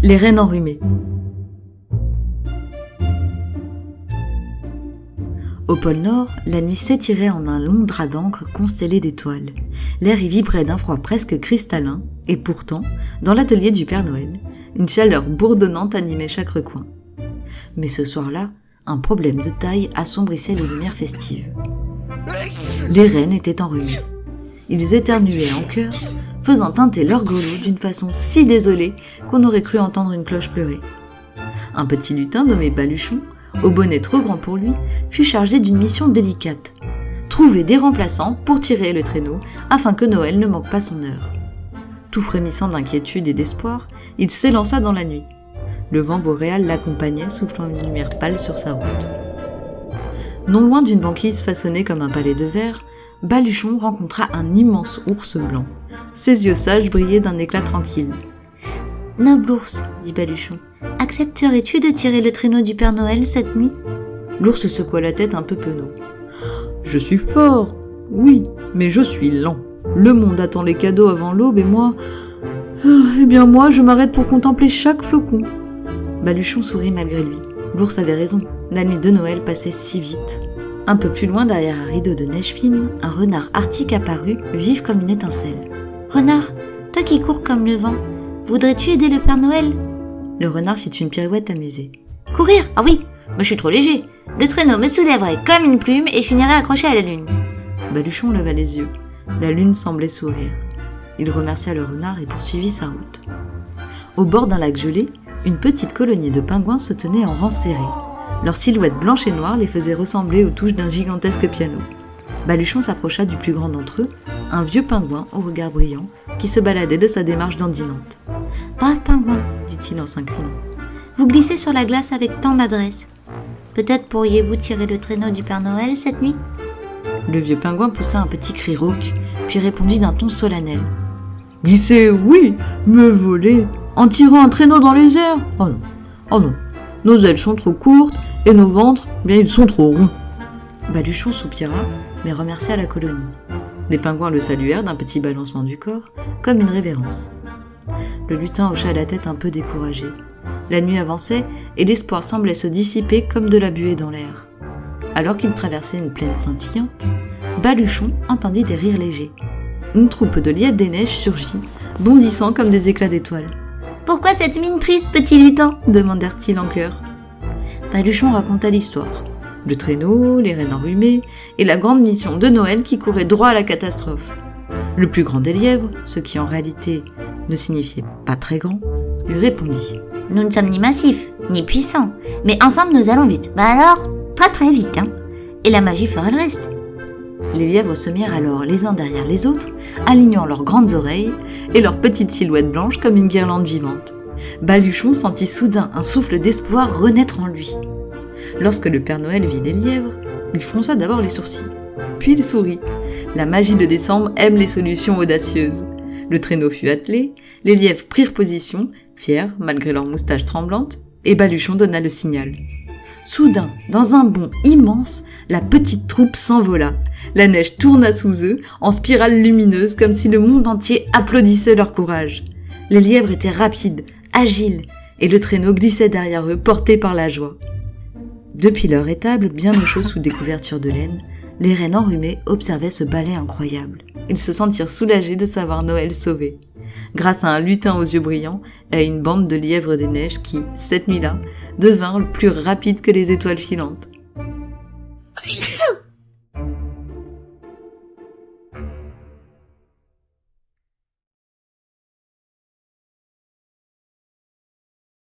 Les rennes enrhumées. Au pôle Nord, la nuit s'étirait en un long drap d'encre constellé d'étoiles. L'air y vibrait d'un froid presque cristallin, et pourtant, dans l'atelier du Père Noël, une chaleur bourdonnante animait chaque recoin. Mais ce soir-là, un problème de taille assombrissait les lumières festives. Les rennes étaient enrhumés. Ils éternuaient en chœur, faisant teinter leurs grelots d'une façon si désolée qu'on aurait cru entendre une cloche pleurer. Un petit lutin nommé Baluchon, au bonnet trop grand pour lui, fut chargé d'une mission délicate. Trouver des remplaçants pour tirer le traîneau afin que Noël ne manque pas son heure. Tout frémissant d'inquiétude et d'espoir, il s'élança dans la nuit. Le vent boréal l'accompagnait, soufflant une lumière pâle sur sa route. Non loin d'une banquise façonnée comme un palais de verre, Baluchon rencontra un immense ours blanc. Ses yeux sages brillaient d'un éclat tranquille. « Noble ours, dit Baluchon, accepterais-tu de tirer le traîneau du Père Noël cette nuit ?» L'ours secoua la tête un peu penaud. « Je suis fort, oui, mais je suis lent. Le monde attend les cadeaux avant l'aube et moi... Eh bien moi, je m'arrête pour contempler chaque flocon. » Baluchon sourit malgré lui. L'ours avait raison, la nuit de Noël passait si vite. Un peu plus loin, derrière un rideau de neige fine, un renard arctique apparut, vif comme une étincelle. « Renard, toi qui cours comme le vent, voudrais-tu aider le Père Noël ?» Le renard fit une pirouette amusée. « Courir ? Ah oui, mais je suis trop léger. Le traîneau me soulèverait comme une plume et je finirais accroché à la lune. » Baluchon leva les yeux. La lune semblait sourire. Il remercia le renard et poursuivit sa route. Au bord d'un lac gelé, une petite colonie de pingouins se tenait en rang serré. Leur silhouette blanche et noire les faisait ressembler aux touches d'un gigantesque piano. Baluchon s'approcha du plus grand d'entre eux, un vieux pingouin au regard brillant, qui se baladait de sa démarche dandinante. « Brave pingouin, dit-il en s'inclinant. Vous glissez sur la glace avec tant d'adresse. Peut-être pourriez-vous tirer le traîneau du Père Noël cette nuit ?» Le vieux pingouin poussa un petit cri rauque, puis répondit d'un ton solennel. « Glisser, oui, me voler, en tirant un traîneau dans les airs ? Oh non, nos ailes sont trop courtes, et nos ventres, bien ils sont trop ronds. » Baluchon soupira, mais remercia la colonie. Les pingouins le saluèrent d'un petit balancement du corps, comme une révérence. Le lutin hocha la tête un peu découragé. La nuit avançait, et l'espoir semblait se dissiper comme de la buée dans l'air. Alors qu'il traversait une plaine scintillante, Baluchon entendit des rires légers. Une troupe de lièvres des neiges surgit, bondissant comme des éclats d'étoiles. « Pourquoi cette mine triste, petit lutin ?» demandèrent-ils en chœur. Baluchon raconta l'histoire. Le traîneau, les rennes enrhumées, et la grande mission de Noël qui courait droit à la catastrophe. Le plus grand des lièvres, ce qui en réalité ne signifiait pas très grand, lui répondit. « Nous ne sommes ni massifs, ni puissants, mais ensemble nous allons vite. Bah alors, très très vite, hein. Et la magie fera le reste. » Les lièvres se mirent alors les uns derrière les autres, alignant leurs grandes oreilles et leurs petites silhouettes blanches comme une guirlande vivante. Baluchon sentit soudain un souffle d'espoir renaître en lui. Lorsque le Père Noël vit les lièvres, il fronça d'abord les sourcils. Puis il sourit. La magie de décembre aime les solutions audacieuses. Le traîneau fut attelé, les lièvres prirent position, fiers malgré leurs moustaches tremblantes, et Baluchon donna le signal. Soudain, dans un bond immense, la petite troupe s'envola. La neige tourna sous eux, en spirale lumineuse, comme si le monde entier applaudissait leur courage. Les lièvres étaient rapides, agiles, et le traîneau glissait derrière eux, porté par la joie. Depuis leur étable, bien au chaud sous des couvertures de laine, les rennes enrhumées observaient ce ballet incroyable. Ils se sentirent soulagés de savoir Noël sauvé. Grâce à un lutin aux yeux brillants et à une bande de lièvres des neiges qui, cette nuit-là, devinrent plus rapides que les étoiles filantes.